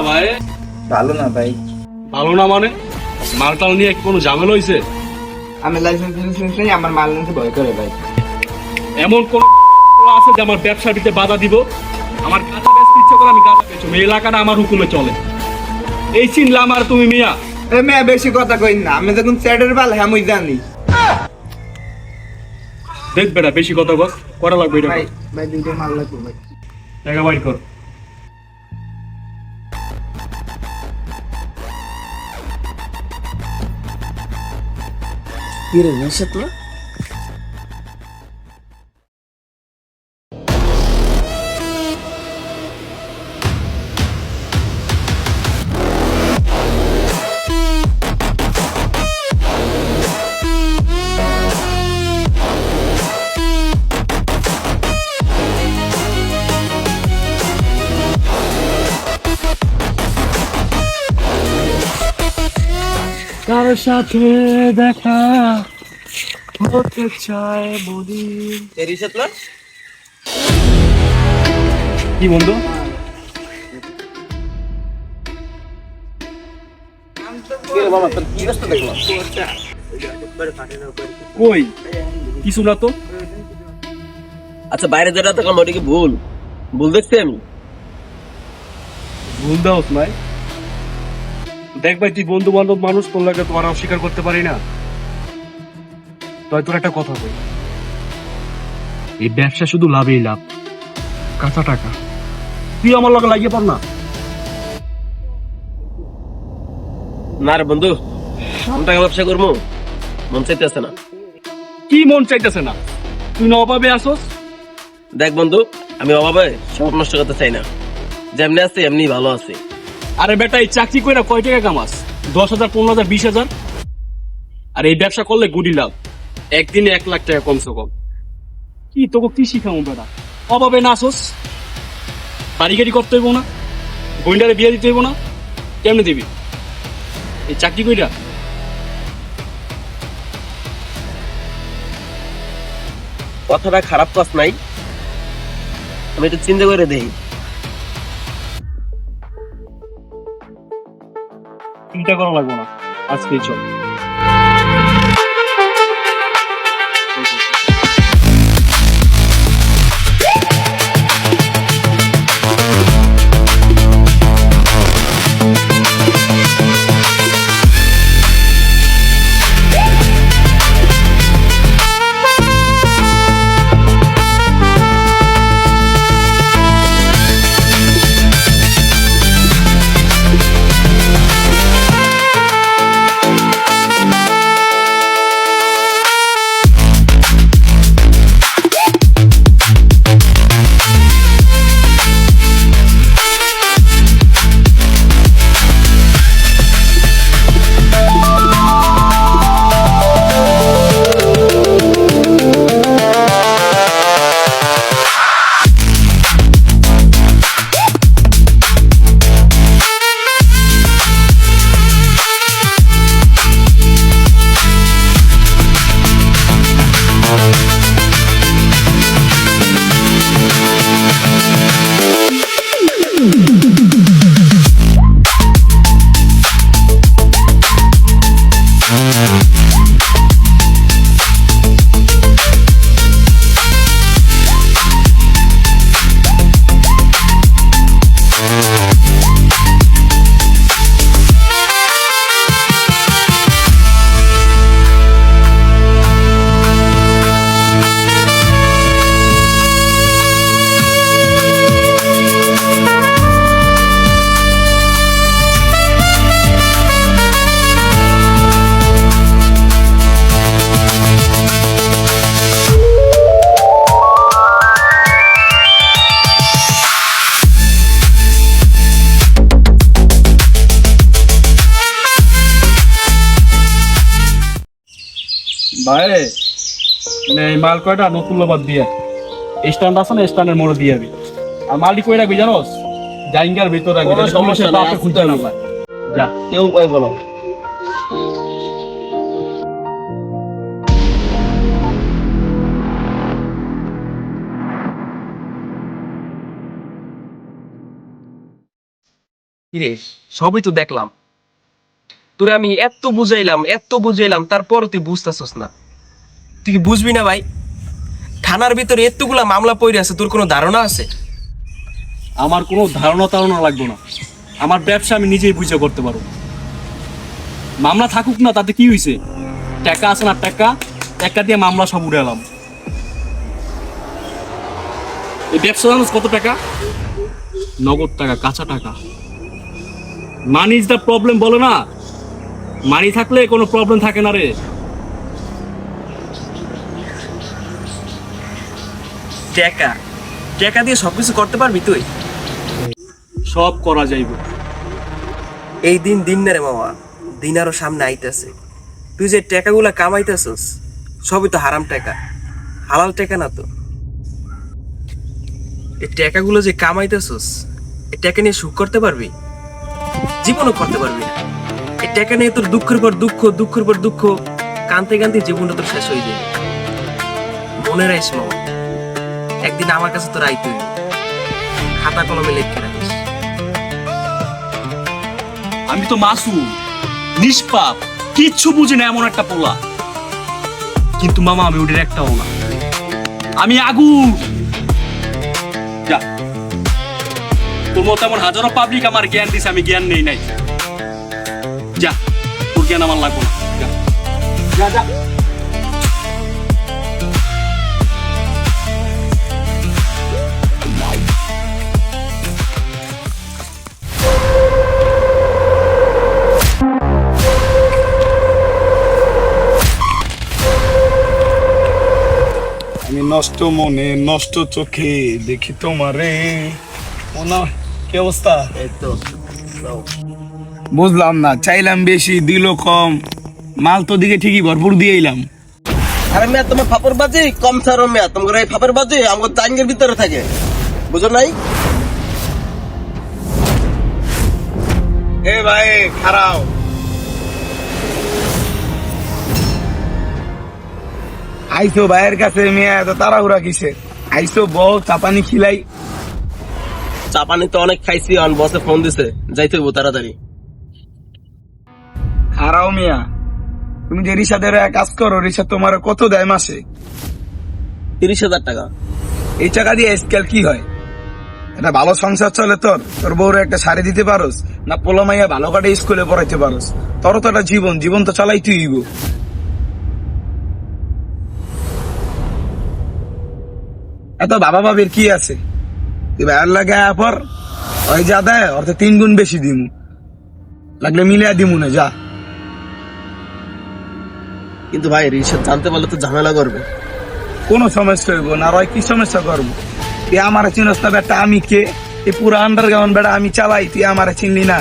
ভাই ভালো না ভাই। ভালো না মানে মালটাল নিয়ে কোনো ঝামেলা হয়েছে? আমি লাইসেন্স নেই, আমার মাল নিতে ভয় করে ভাই। এমন কোন আছে যে আমার ব্যবসার ভিতরে বাধা দিব? আমার গাঁজা বেচতে ইচ্ছে করে আমি গাঁজা বেচবো, এই এলাকাটা আমার হুকুমে চলে। এই চিনলাম আর তুমি মিয়া মেয়ে বেশি কথা কই না, আমি যখন চ্যাটের বাল হ্যাঁ মুই জানি। দেখ বেটা বেশি কথা বল, করা লাগবে এটা। ভাই ভাই দুইটা মাল লাগবে ভাই। টাকা বাইর কর। কি রে নিশা তো কার সাথে দেখা হতে চায় বলি। কি বন্ধু? কই কিছু না তো। আচ্ছা বাইরে যেটা থাকলাম ওটা কি ভুল ভুল দেখছি আমি? ভুল দাও নাই। দেখ ভাই তুই বন্ধু বান্ধব মানুষ, তোর লাগে তোমার অস্বীকার করতে পারি না। তাই তোর একটা কথা বল, এই ব্যবসা শুধু লাভই লাভ, কাঁচা টাকা। তুই আমার লগে লাগিয়ে পার না। না রে বন্ধু, আমি টাকা ব্যবসা করবো মন চাইতেছে না। কি মন চাইতেছে না? তুই না অভাবে আসোস। দেখ বন্ধু, আমি অভাবে সব নষ্ট করতে চাই না, যেমনি আছে এমনি ভালো আছে। আরে বেটা এই চাকরি করে কয় টাকা কামাস? 10,000, 15,000, 20,000। আর এই ব্যবসা করলে গুডি লাভ, একদিনে 1 লাখ টাকা কমসে কম। কি তোকে কি শিখাবো বেটা? অভাবে না আসোস, বাড়ি গাড়ি করতে হইব না, বইন্ডারে বিয়ে দিতে হইব না, কেমনে দিবি এই চাকরি কইরা? কথাটা খারাপ কাজ নাই, আমি একটু চিন্তা করে দেখি। চিন্তা করা লাগবো না, আজকেই চল। ভাই এই মাল কয়টা নতুন লোবাদ দিয়ে স্ট্যান্ড আছে না স্ট্যান্ডের মোড়ে দিয়ে যাবি আর মালটি কই রাখবি জানোস জাইঙ্গার ভিতর রাখবি কোনো সমস্যা নাই, আপনি খুঁজে না পায় যা কেউ কই বলো। কিরে, সবই তো দেখলাম, তোরে আমি এত বুঝাইলাম তারপর তুই বুঝতেছস না। তুই কি বুঝবি না ভাই? থানার ভিতরে এতগুলা মামলা পড়ে আছে, তোর কোনো ধারণা আছে? আমার কোনো ধারণা লাগবে না, আমার ব্যবসা আমি নিজেই বুঝে করতে পারবো। মামলা থাকুক না তাতে কি হয়েছে, টাকা আছে না, টাকা টাকা দিয়ে মামলা সব উড়ে এলাম। এই ব্যবসা জানোস কত টাকা? নগদ টাকা, কাঁচা টাকা। মানি ইজ দ্য প্রবলেম বলে না, মানি থাকলে কোনো প্রবলেম থাকে না রে। টাকা টাকা দিয়ে সবকিছু করতে পারবি তুই? সব করা যাইব। এই দিন দিন না রে মামা, দিন আরো সামনে আইতেছে। তুই যে টাকাগুলা কামাইতেছস সবই তো হারাম টাকা, হালাল টাকা না তো। এই টাকাগুলো যে কামাইতেছস, এই টাকা নিয়ে সুখ করতে পারবি? জীবনও করতে পারবি না। এই টাকা নিয়ে তোর দুঃখের পর দুঃখ, দুঃখের পর দুঃখ, কানতে কানতে জীবনটা তোর শেষ হয়ে যাবে। মনে রাখিস মামা, একদিন আমার কাছে তোর আইতে হইবে, খাতা কলমে লিখে রাখিস। আমি তো মাসুম, নিষ্পাপ, কিচ্ছু বুঝি না এমন একটা পোলা, কিন্তু মামা আমি ওদের একটাও না, আমি আগুন। যা, তোর মতো এমন হাজারো পাবলিক আমার জ্ঞান দিছে, আমি জ্ঞান নেই নাই। যা, তোর জ্ঞান আমার লাগবে না। যা যা যা। আমি নষ্ট মনে নষ্ট চোখে দেখি তোমারে। ওনা কি অবস্থা? এই তো বুঝলাম না, চাইলাম বেশি দিল কম, মাল তো দিকে ঠিকই ভরপুর দিয়ে এলাম। আরে মেয়া তোমার ফাপড় বাজি কম ছাড়ো মেয়া, তোমার এই ফাপড় বাজি আমার টাঙ্গের ভিতরে থাকে, বুঝো নাই? এ ভাই খারাও, আইসো ভাইয়ের কাছে, মেয়ে এত তাড়াহুড়া কিসে? আইসো বউ, চাপানি খিলাই। চা পানি তো অনেক খাইছি, অন বসে ফোন দিছে, যাইতে হইব তাড়াতাড়ি। খারাও মিয়া, তুমি যে রিসাদের কাজ করো, রিসা তোমার কত দেয় মাসে? 30,000 টাকা। এই টাকা দিয়ে স্কেল কি হয়? এটা ভালো সংসার চলে তোর? তোর বউরে একটা শাড়ি দিতে পারোস না? পোলা মাইয়া ভালো কাটে স্কুলে পড়াইতে পারোস? তোর তো একটা জীবন, জীবন তো চালাইতে হইব। এত বাবা বাবির কি আছে? তুই ভাইয়ার লাগে পর, ওই যা দেয় ওর তো 3 গুণ বেশি দিমু, লাগলে মিলিয়া দিমু না। যা। কিন্তু ভাই রিসাদ জানতে পারলে তো ঝামেলা করবে। কোনো সমস্যা হইব না, আর ওই কি সমস্যা করবো? তুই আমার চিনস না বেটা, আমি কে? এই পুরো আন্ডারগ্রাউন্ড বেটা আমি চালাই, তুই আমার চিনলি না?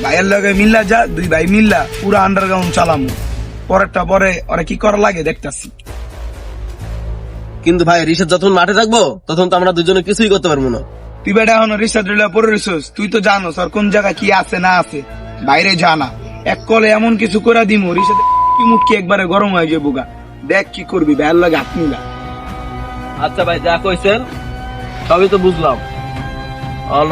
ভাইয়ের লগে মিল্লা যা, 2 ভাই মিল্লা পুরো আন্ডারগ্রাউন্ড চালামু, পরেরটা পরে ওরা কি করা লাগে দেখতাছি। কিন্তু ভাই রিসাদ যখন মাঠে থাকবো তখন তো আমরা দুজনে কিছুই করতে পারবো না। তুই বেটা এখন রিসার্চ পড়ে রিসোর্স, তুই তো জানোস আর কোন জায়গায় কি আছে না আছে, বাইরে জানা। এক কলে এমন কিছু করে দিমু, রিসার্চ কি মুটকি একবারে গরম হয়ে যাবো গা। দেখ কি করবি, ভাইয়ের লগে হাত মিলা। আচ্ছা ভাই যা কইছেন সবই তো বুঝলাম,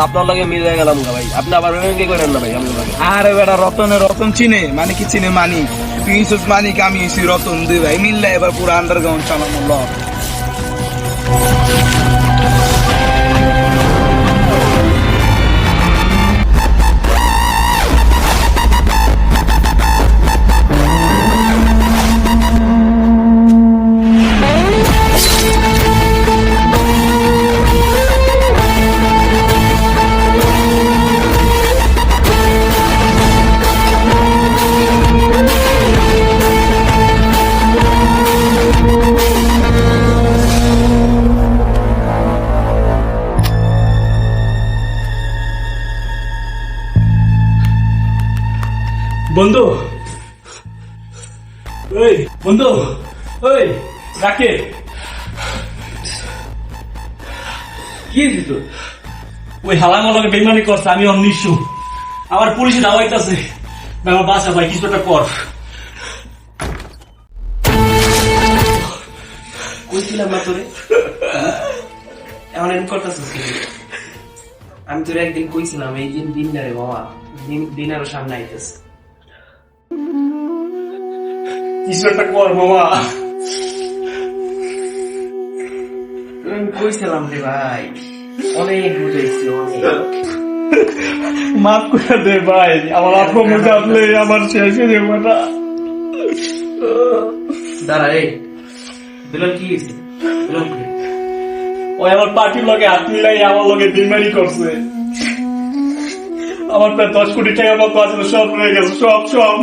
আপনার লগে মিলে গেলাম গা ভাই, আপনি আবার কি করেন না ভাই আমার লগে। আরে বেটা রতনে রতন চিনে, মানে কি চিনে মানিক? তুই ইসুস মানিক, আমি ইসি রতন, 2 ভাই মিললে এবার পুরো আন্ডারগ্রাউন্ড চালানো ল। বন্ধু ওই বন্ধু, ওই রাকে কি হয়েছে তোর? ওই হালাঙ্গলকে বেইমানি করছে, আমি অনিশ্চ, আমার পুলিশে দাওয়াইতাছে, আমার বাসা ভাই কিছু একটা কর। কইছিলাম না তোরে, এমন এমন করতেছিস কেন? আমি তোরে একদিন কইছিলাম এই দিন না রে বাবা, দিন আরো সামনে আইতেছে। কিছু একটা কর মামা। আমি কইছিলাম রে ভাই, অনেক বুঝাইছি অনেক। মাফ করে দে ভাই, আমার আপন জানলে আমার শেষ হয়ে যাবে না। দাঁড়া এই দুলাল কি হয়েছে? দুলাল কি? ওই আমার পার্টির লগে হাত মিলাই আমার লগে বেইমানি করছে। আমার প্রায় 10 কোটি টাকার মতো আসলে সব রয়ে গেছে, সব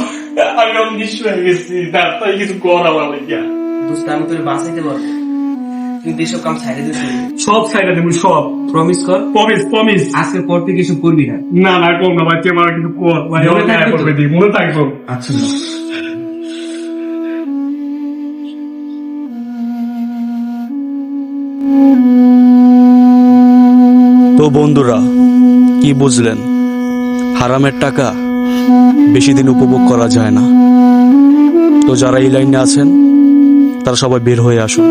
আমি অনিশ্চ হয়ে গেছি। তাই কিছু কর আমার লেগে। দোস্ত আমি তোরে বাঁচাইতে পারবো, কিন্তু এসব কাম ছাইড়ে দিতে সব সাইডে দেবো, সব প্রমিস কর। প্রমিস। আজকের পর থেকে এসব করবি না। না কম না ভাই, তুই আমার কিছু কর ভাই, মনে থাকবে তো? করবে দি, মনে থাকবো। আচ্ছা তো বন্ধুরা, কি বুঝলেন? হারামের টাকা বেশি দিন উপভোগ করা যায় না। তো যারা এই লাইনে আছেন তারা সবাই বের হয়ে আসুন।